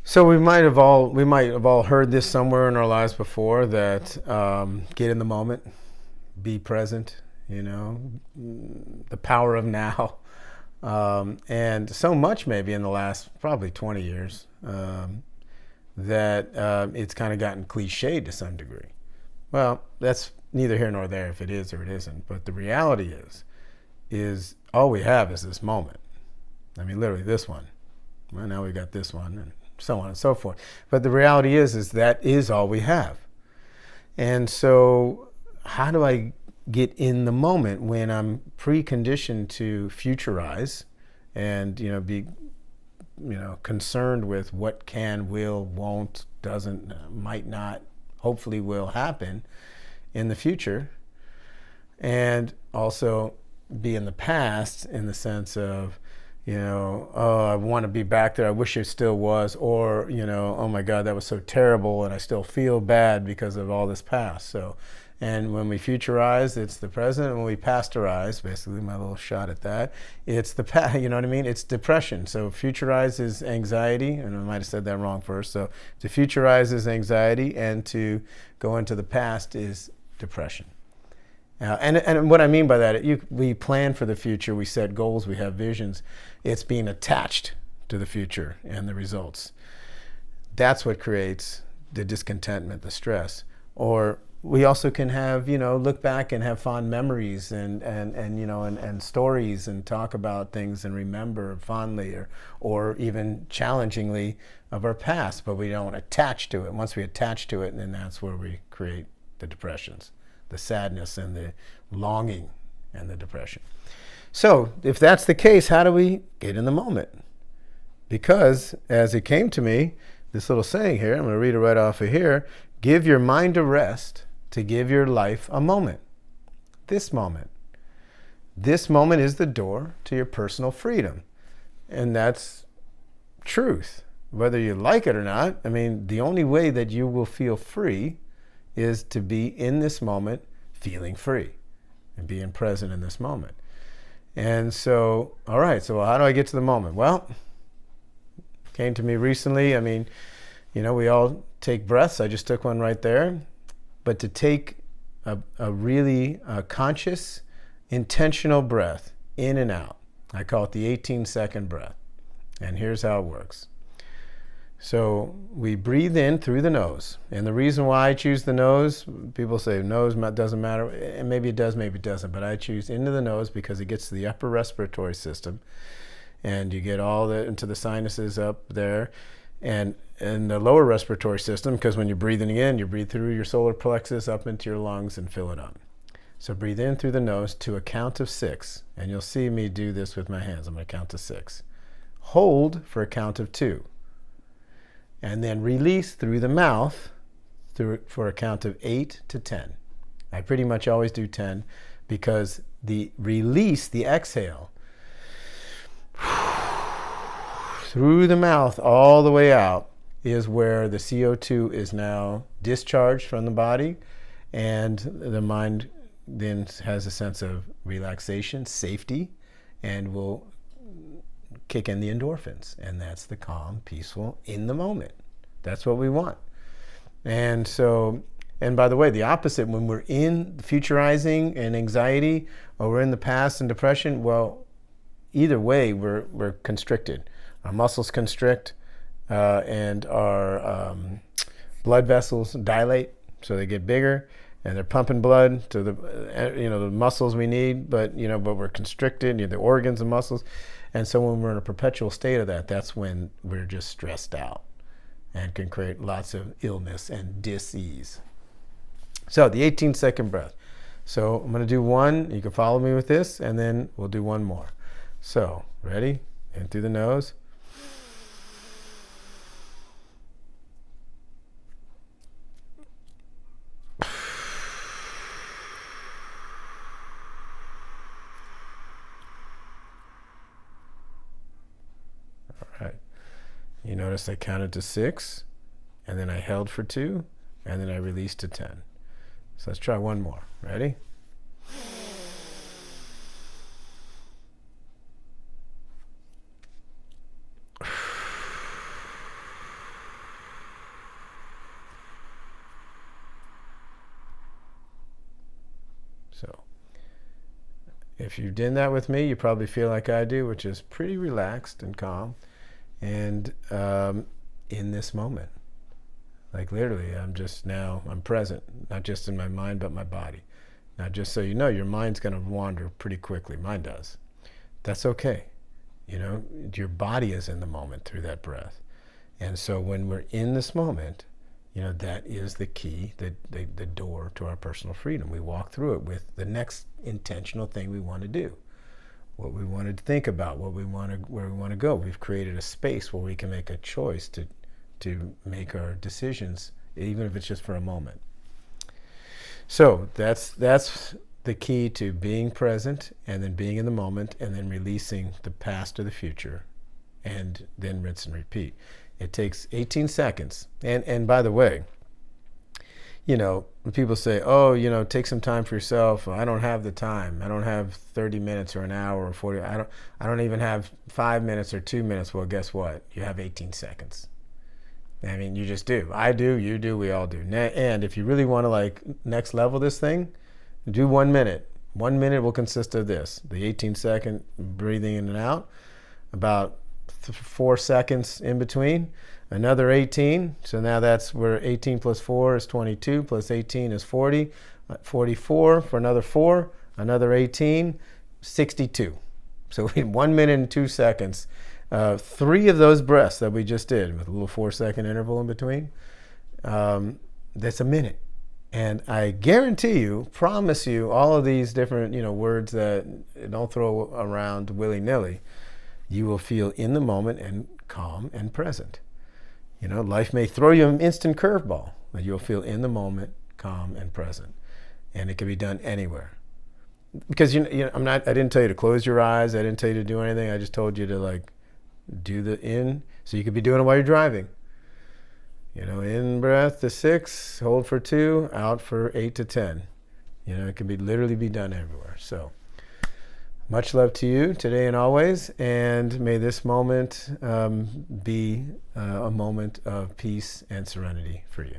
So we might have all heard this somewhere in our lives before that get in the moment, be present, the power of now. And so much maybe in the last probably 20 years that it's kind of gotten cliched to some degree. Well, that's neither here nor there if it is or it isn't. But the reality is all we have is this moment. I mean, literally this one. Well, now we got this one and so on and so forth. But the reality is that is all we have. And so how do I get in the moment when I'm preconditioned to futurize and, be, concerned with what can, will, won't, doesn't, might not, hopefully will happen in the future, and also be in the past in the sense of, oh, I want to be back there. I wish it still was. Or, oh my God, that was so terrible and I still feel bad because of all this past. So, and when we futurize, it's the present. And when we pasteurize, basically my little shot at that, it's the past, you know what I mean? It's depression. So futurize is anxiety, and I might have said that wrong first. So to futurize is anxiety, and to go into the past is depression. And what I mean by that, we plan for the future, we set goals, we have visions. It's being attached to the future and the results. That's what creates the discontentment, the stress. Or we also can have, look back and have fond memories and stories and talk about things and remember fondly or even challengingly of our past, but we don't attach to it. Once we attach to it, then that's where we create the depressions, the sadness and the longing and the depression. So if that's the case, how do we get in the moment? Because as it came to me, this little saying here, I'm going to read it right off of here: give your mind a rest to give your life a moment. This moment. This moment is the door to your personal freedom. And that's truth. Whether you like it or not, I mean, the only way that you will feel free is to be in this moment feeling free and being present in this moment. And so, all right, so how do I get to the moment? Well, came to me recently. I mean, we all take breaths. I just took one right there. But to take a really conscious, intentional breath in and out, I call it the 18-second breath. And here's how it works. So we breathe in through the nose. And the reason why I choose the nose, people say nose doesn't matter. And maybe it does, maybe it doesn't. But I choose into the nose because it gets to the upper respiratory system. And you get all into the sinuses up there. And the lower respiratory system, because when you're breathing in, you breathe through your solar plexus up into your lungs and fill it up. So breathe in through the nose to a count of 6. And you'll see me do this with my hands. I'm going to count to 6. Hold for a count of 2. And then release through the mouth for a count of 8 to 10. I pretty much always do 10 because the release, the exhale, through the mouth all the way out is where the CO2 is now discharged from the body, and the mind then has a sense of relaxation, safety, and will kick in the endorphins, and that's the calm, peaceful, in the moment. That's what we want. And so, and by the way, the opposite, when we're in futurizing and anxiety, or we're in the past and depression, well, either way, we're constricted. Our muscles constrict, and our blood vessels dilate, so they get bigger, and they're pumping blood to the muscles we need, but we're constricted, the organs and muscles. And so when we're in a perpetual state of that, that's when we're just stressed out and can create lots of illness and dis-ease. So the 18-second breath. So I'm going to do one. You can follow me with this, and then we'll do one more. So, ready? In through the nose. Right. You notice I counted to 6, and then I held for 2, and then I released to 10. So let's try one more. Ready? So if you've done that with me, you probably feel like I do, which is pretty relaxed and calm and in this moment. Like literally, I'm present, not just in my mind, but my body. Now, just so you know, your mind's going to wander pretty quickly. Mine does. That's okay. Your body is in the moment through that breath. And so when we're in this moment, that is the key, the door to our personal freedom. We walk through it with the next intentional thing we want to do, what we want to think about, where we want to go. We've created a space where we can make a choice to make our decisions, even if it's just for a moment. So that's the key to being present, and then being in the moment, and then releasing the past or the future, and then rinse and repeat. It takes 18 seconds. And by the way, when people say, oh, take some time for yourself. I don't have the time. I don't have 30 minutes or an hour or 40. I don't even have 5 minutes or 2 minutes. Well, guess what? You have 18 seconds. I mean, you just do. I do, you do, we all do. And if you really want to next level this thing, do 1 minute. 1 minute will consist of this: the 18-second breathing in and out, about 4 seconds in between, another 18. So now that's where 18 plus 4 is 22, plus 18 is 40, 44 for another 4, another 18, 62. So in 1 minute and 2 seconds, 3 of those breaths that we just did with a little 4-second interval in between, that's a minute. And I guarantee you, promise you, all of these different words that don't throw around willy-nilly, you will feel in the moment and calm and present. Life may throw you an instant curveball, but you'll feel in the moment, calm and present. And it can be done anywhere. Because I didn't tell you to close your eyes. I didn't tell you to do anything. I just told you to do the in, so you could be doing it while you're driving. In breath to 6, hold for 2, out for 8 to 10. It can literally be done everywhere. So much love to you today and always, and may this moment be a moment of peace and serenity for you.